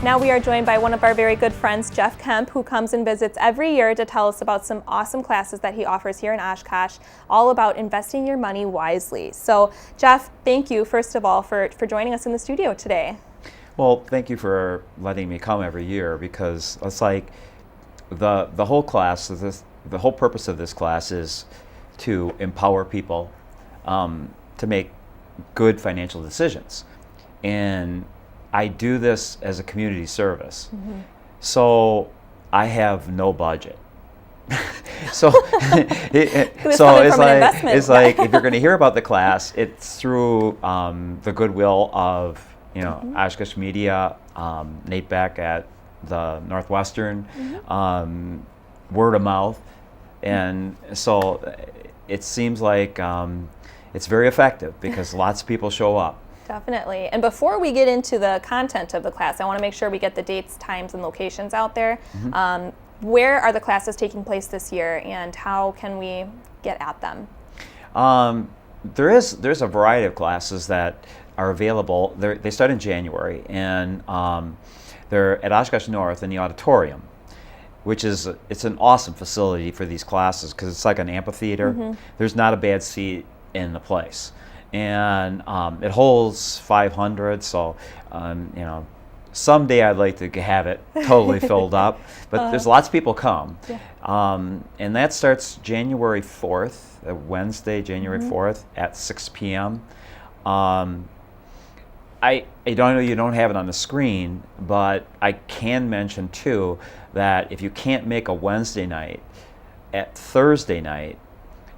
Now we are joined by one of our very good friends, Jeff Kemp, who comes and visits every year to tell us about some awesome classes that he offers here in Oshkosh, all about investing your money wisely. So Jeff, thank you first of all for joining us in the studio today. Well, thank you for letting me come every year, because it's like the whole class, the whole purpose of this class is to empower people to make good financial decisions. And I do this as a community service. Mm-hmm. So I have no budget. so it's like if you're going to hear about the class, it's through the goodwill of mm-hmm. Oshkosh Media, Nate Beck at the Northwestern, mm-hmm. Word of mouth, and so it seems like it's very effective because lots of people show up. Definitely. And before we get into the content of the class, I want to make sure we get the dates, times, and locations out there. Mm-hmm. Where are the classes taking place this year, and how can we get at them? There's a variety of classes that are available. They start in January, and they're at Oshkosh North in the auditorium, which is it's an awesome facility for these classes because it's like an amphitheater. Mm-hmm. There's not a bad seat in the place. And it holds 500, so someday I'd like to have it totally filled up. But there's lots of people come, yeah. And that starts January 4th, Wednesday, January mm-hmm. 4th at 6 p.m. I don't know, you don't have it on the screen, but I can mention too that if you can't make a Wednesday night, at Thursday night,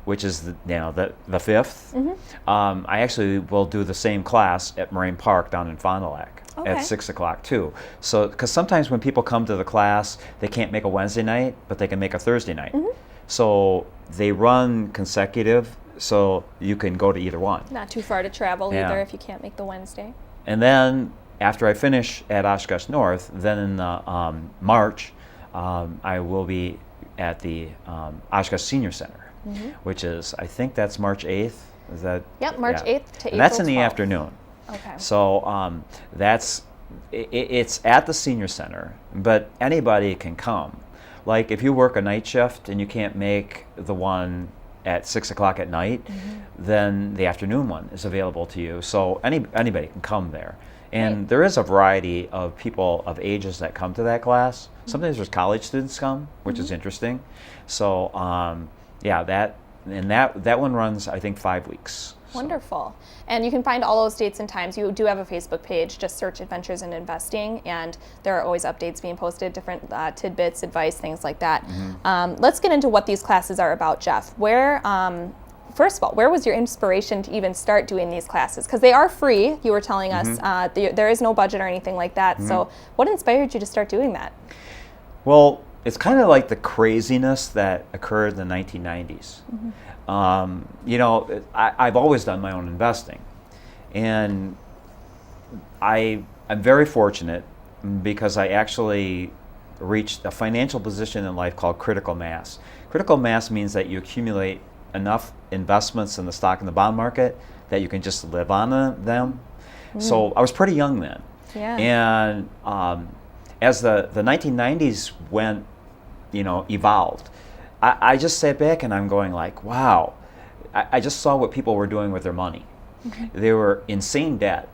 which is the 5th, mm-hmm. I actually will do the same class at Moraine Park down in Fond du Lac at 6 o'clock too. So, because sometimes when people come to the class, they can't make a Wednesday night, but they can make a Thursday night. Mm-hmm. So they run consecutive, so you can go to either one. Not too far to travel either if you can't make the Wednesday. And then after I finish at Oshkosh North, then in March, I will be at the Oshkosh Senior Center. Mm-hmm. Which is, I think that's March 8th. Is that? Yep, March 8th to April And that's in the 12th. afternoon. Okay. So it's at the Senior Center, but anybody can come. Like if you work a night shift and you can't make the one at 6 o'clock at night, mm-hmm. then the afternoon one is available to you. So anybody can come there. And there is a variety of people of ages that come to that class. Mm-hmm. Sometimes there's college students come, which mm-hmm. is interesting. So that one runs, I think, 5 weeks. Wonderful. And you can find all those dates and times. You do have a Facebook page, just search Adventures in Investing, and there are always updates being posted, different tidbits, advice, things like that. Mm-hmm. Let's get into what these classes are about, Jeff. First of all, where was your inspiration to even start doing these classes? Because they are free, you were telling mm-hmm. us. There is no budget or anything like that. Mm-hmm. So what inspired you to start doing that? Well, it's kind of like the craziness that occurred in the 1990s. Mm-hmm. I've always done my own investing. And I'm very fortunate because I actually reached a financial position in life called critical mass. Critical mass means that you accumulate enough investments in the stock and the bond market that you can just live on them. Mm. So I was pretty young then. Yeah. And as the 1990s evolved, I just sat back and I'm going like, wow, I just saw what people were doing with their money. Mm-hmm. They were insane debt,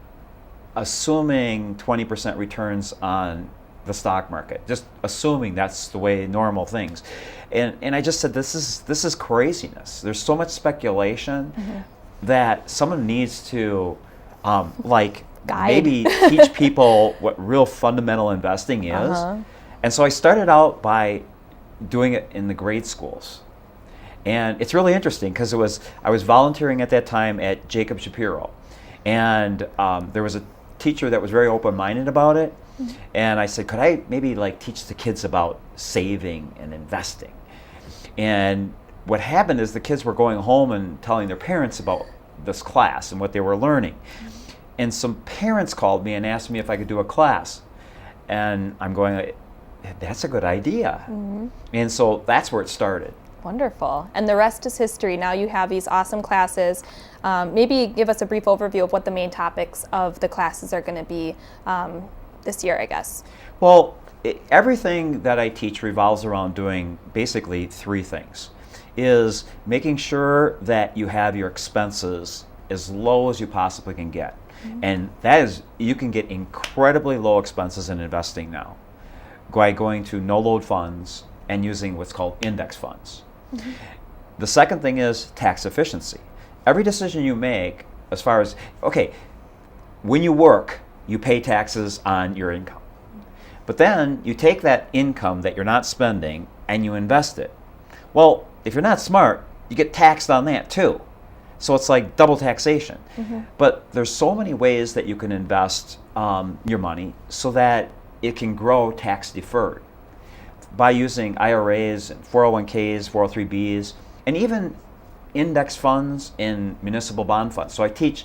assuming 20% returns on the stock market, just assuming that's the way normal things. And I just said, this is craziness. There's so much speculation mm-hmm. that someone needs to maybe teach people what real fundamental investing is. Uh-huh. And so I started out by doing it in the grade schools. And it's really interesting because I was volunteering at that time at Jacob Shapiro. And there was a teacher that was very open-minded about it. Mm-hmm. And I said, could I maybe teach the kids about saving and investing? And what happened is the kids were going home and telling their parents about this class and what they were learning. Mm-hmm. And some parents called me and asked me if I could do a class. And I'm going, that's a good idea. Mm-hmm. And so that's where it started. Wonderful. And the rest is history. Now you have these awesome classes. Maybe give us a brief overview of what the main topics of the classes are going to be. this year, I guess? Well, everything that I teach revolves around doing basically three things. Is making sure that you have your expenses as low as you possibly can get. And that is, you can get incredibly low expenses in investing now by going to no-load funds and using what's called index funds. The second thing is tax efficiency. Every decision you make, as far as, okay, when you work, you pay taxes on your income. But then you take that income that you're not spending and you invest it. Well, if you're not smart, you get taxed on that too. So it's like double taxation. But there's so many ways that you can invest your money so that it can grow tax deferred by using IRAs and 401ks, 403bs, and even index funds and municipal bond funds. So I teach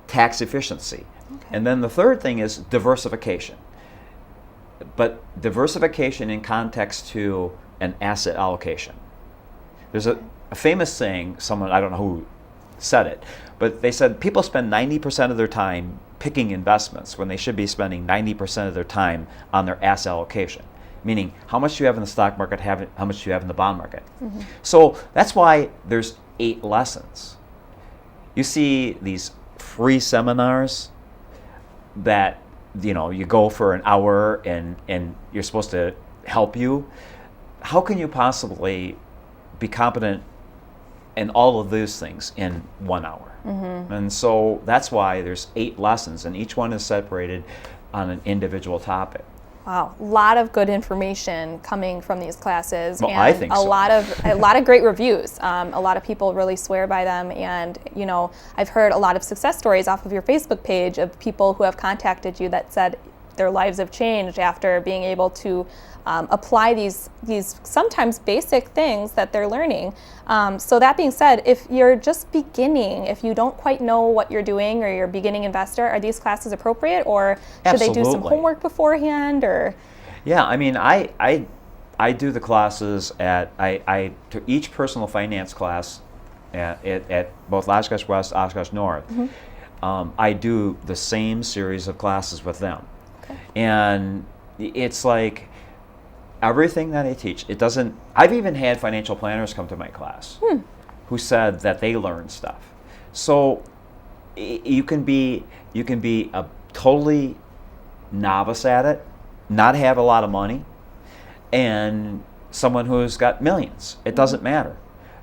tax efficiency. And then the third thing is diversification. But diversification in context to an asset allocation. There's a famous saying, someone, I don't know who said it, but they said people spend 90% of their time picking investments when they should be spending 90% of their time on their asset allocation. Meaning, how much do you have in the stock market, how much do you have in the bond market? So that's why there's 8 lessons. You see these free seminars that you go for an hour and you're supposed to help you. How can you possibly be competent in all of those things in 1 hour? And so that's why there's 8 lessons, and each one is separated on an individual topic. Wow, a lot of good information coming from these classes, well, and I think a so. lot of great reviews. A lot of people really swear by them, and I've heard a lot of success stories off of your Facebook page of people who have contacted you that said their lives have changed after being able to apply these sometimes basic things that they're learning. So that being said, if you're just beginning, if you don't quite know what you're doing or you're a beginning investor, are these classes appropriate, or should they do some homework beforehand? Or yeah, I mean, I do the classes I to each personal finance class at both Oshkosh West, Oshkosh North. I do the same series of classes with them. And it's like everything that I teach, it doesn't, I've even had financial planners come to my class who said that they learned stuff. So you can be a totally novice at it, not have a lot of money, and someone who's got millions. It doesn't matter.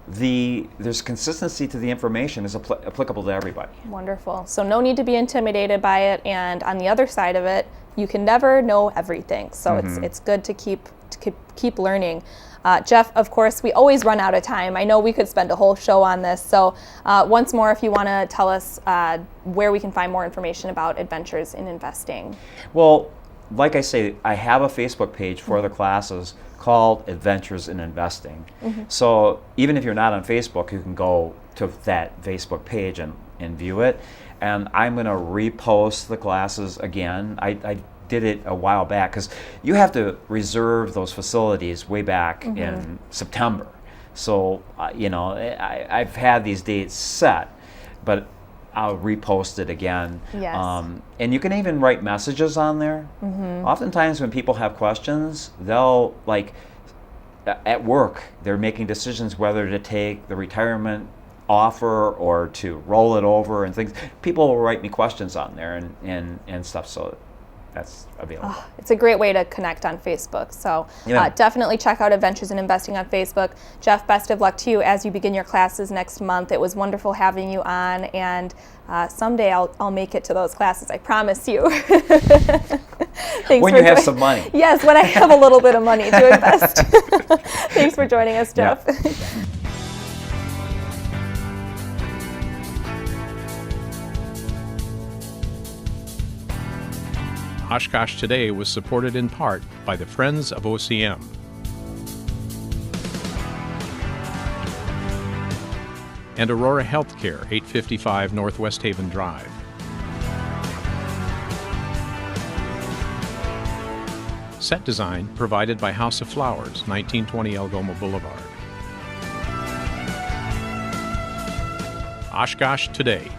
There's consistency to the information is applicable to everybody. Wonderful. So no need to be intimidated by it, and on the other side of it, you can never know everything. So it's good to keep learning. Jeff, of course, we always run out of time. I know we could spend a whole show on this. So once more, if you want to tell us where we can find more information about Adventures in Investing. Well, like I say, I have a Facebook page for the classes called Adventures in Investing. So even if you're not on Facebook, you can go to that Facebook page and view it. And I'm going to repost the classes again. I did it a while back because you have to reserve those facilities way back in September. So, I've had these dates set, but I'll repost it again. Yes. And you can even write messages on there. Oftentimes when people have questions, they'll, like, at work, they're making decisions whether to take the retirement offer or to roll it over and things. People will write me questions on there and stuff, so that's available. Oh, it's a great way to connect on Facebook. So definitely check out Adventures in Investing on Facebook. Jeff, best of luck to you as you begin your classes next month. It was wonderful having you on, and someday I'll make it to those classes, I promise you. When you have some money. Yes, when I have a little bit of money to invest. Thanks for joining us, Jeff. Yeah. Oshkosh Today was supported in part by the Friends of OCM. And Aurora Healthcare, 855 Northwest Haven Drive. Set design provided by House of Flowers, 1920 Algoma Boulevard. Oshkosh Today.